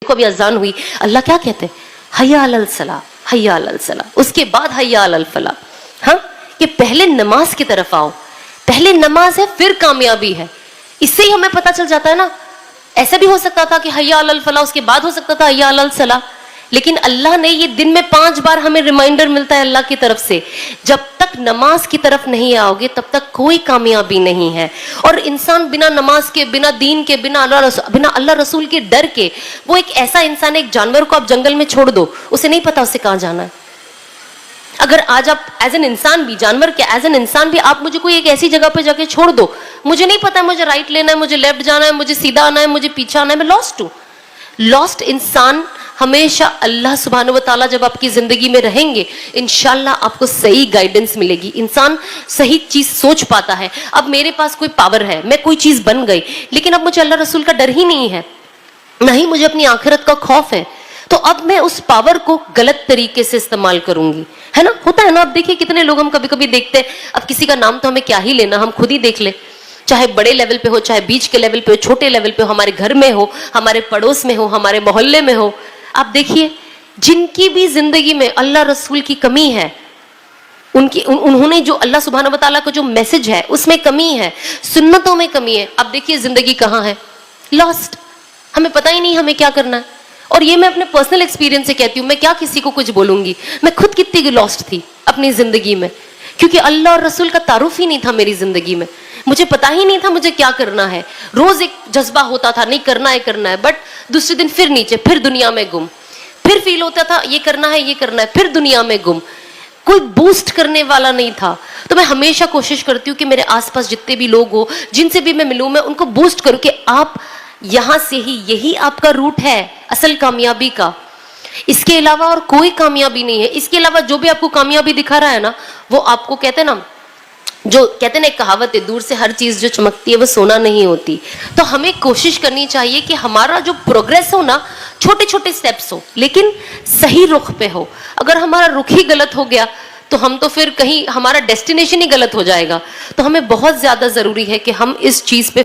کو ابھی اذان ہوئی, اللہ کیا کہتے ہیں؟ حیا علی الصلاۃ, حیا علی الصلاۃ, اس کے بعد حیا علی الفلاح. ہاں, کہ پہلے نماز کی طرف آؤ, پہلے نماز ہے پھر کامیابی ہے. اس سے ہی ہمیں پتہ چل جاتا ہے نا. ایسا بھی ہو سکتا تھا کہ حیا علی الفلاح, اس کے بعد ہو سکتا تھا حیا علی الصلاۃ, لیکن اللہ نے یہ دن میں 5 بار ہمیں ریمائنڈر ملتا ہے اللہ کی طرف سے, جب تک نماز کی طرف نہیں آؤ گے تب تک کوئی کامیابی نہیں ہے. اور انسان بنا نماز کے, بنا دین کے, بنا اللہ رسول کے ڈر کے, وہ ایک ایسا انسان ہے, ایک جانور کو آپ جنگل میں چھوڑ دو, اسے نہیں پتا اسے کہاں جانا ہے. اگر آج آپ ایز این انسان بھی, جانور کے ایز این انسان بھی, آپ مجھے کوئی ایک ایسی جگہ پہ جا کے چھوڑ دو, مجھے نہیں پتا مجھے رائٹ لینا ہے, مجھے لیفٹ جانا ہے, مجھے سیدھا آنا ہے, مجھے پیچھے آنا ہے, میں لاسٹ ہوں. لاسٹ انسان ہمیشہ اللہ سبحانہ و تعالیٰ جب آپ کی زندگی میں رہیں گے, انشاءاللہ آپ کو صحیح گائیڈنس ملے گی. انسان صحیح چیز سوچ پاتا ہے. اب میرے پاس کوئی پاور ہے, میں کوئی چیز بن گئی, لیکن اب مجھے اللہ رسول کا ڈر ہی نہیں ہے, نہ ہی مجھے اپنی آخرت کا خوف ہے, تو اب میں اس پاور کو غلط طریقے سے استعمال کروں گی, ہے نا. ہوتا ہے نا, اب دیکھیے کتنے لوگ ہم کبھی کبھی دیکھتے ہیں, اب کسی کا نام تو ہمیں کیا ہی لینا, ہم خود ہی دیکھ لیں, چاہے بڑے لیول پہ ہو, چاہے بیچ کے لیول پہ ہو, چھوٹے لیول پہ ہو, ہمارے گھر میں ہو, ہمارے پڑوس میں ہو, ہمارے محلے میں ہو, آپ دیکھیے جن کی بھی زندگی میں اللہ رسول کی کمی ہے, انہوں نے جو اللہ سبحانہ و تعالیٰ کا جو میسج ہے اس میں کمی ہے, سنتوں میں کمی ہے, اب دیکھیے زندگی کہاں ہے, لاسٹ. ہمیں پتہ ہی نہیں ہمیں کیا کرنا ہے. اور یہ میں اپنے پرسنل ایکسپیرینس سے کہتی ہوں, میں کیا کسی کو کچھ بولوں گی, میں خود کتنی لاسٹ تھی اپنی زندگی میں, کیونکہ اللہ اور رسول کا تعارف ہی نہیں تھا میری زندگی میں. مجھے پتا ہی نہیں تھا مجھے کیا کرنا ہے. روز ایک جذبہ ہوتا تھا, نہیں کرنا ہے, بٹ دوسرے دن پھر نیچے, پھر دنیا میں گم, پھر فیل ہوتا تھا یہ کرنا ہے, پھر دنیا میں گم. کوئی بوسٹ کرنے والا نہیں تھا. تو میں ہمیشہ کوشش کرتی ہوں کہ میرے آس پاس جتنے بھی لوگ ہو, جن سے بھی میں ملوں, میں ان کو بوسٹ کروں کہ آپ یہاں سے ہی, یہی آپ کا روٹ ہے اصل کامیابی کا. اس کے علاوہ اور کوئی کامیابی نہیں ہے. اس کے علاوہ جو بھی آپ کو کامیابی دکھا رہا ہے نا, وہ آپ کو کہتے ہیں نا, جو کہتے ہیں نا ایک کہاوت ہے, دور سے ہر چیز جو چمکتی ہے وہ سونا نہیں ہوتی. تو ہمیں کوشش کرنی چاہیے کہ ہمارا جو پروگریس ہو نا, چھوٹے چھوٹے سٹیپس ہو, لیکن صحیح رخ پہ ہو. اگر ہمارا رخ ہی غلط ہو گیا تو ہم تو پھر کہیں ہمارا ڈیسٹینیشن ہی غلط ہو جائے گا. تو ہمیں بہت زیادہ ضروری ہے کہ ہم اس چیز پہ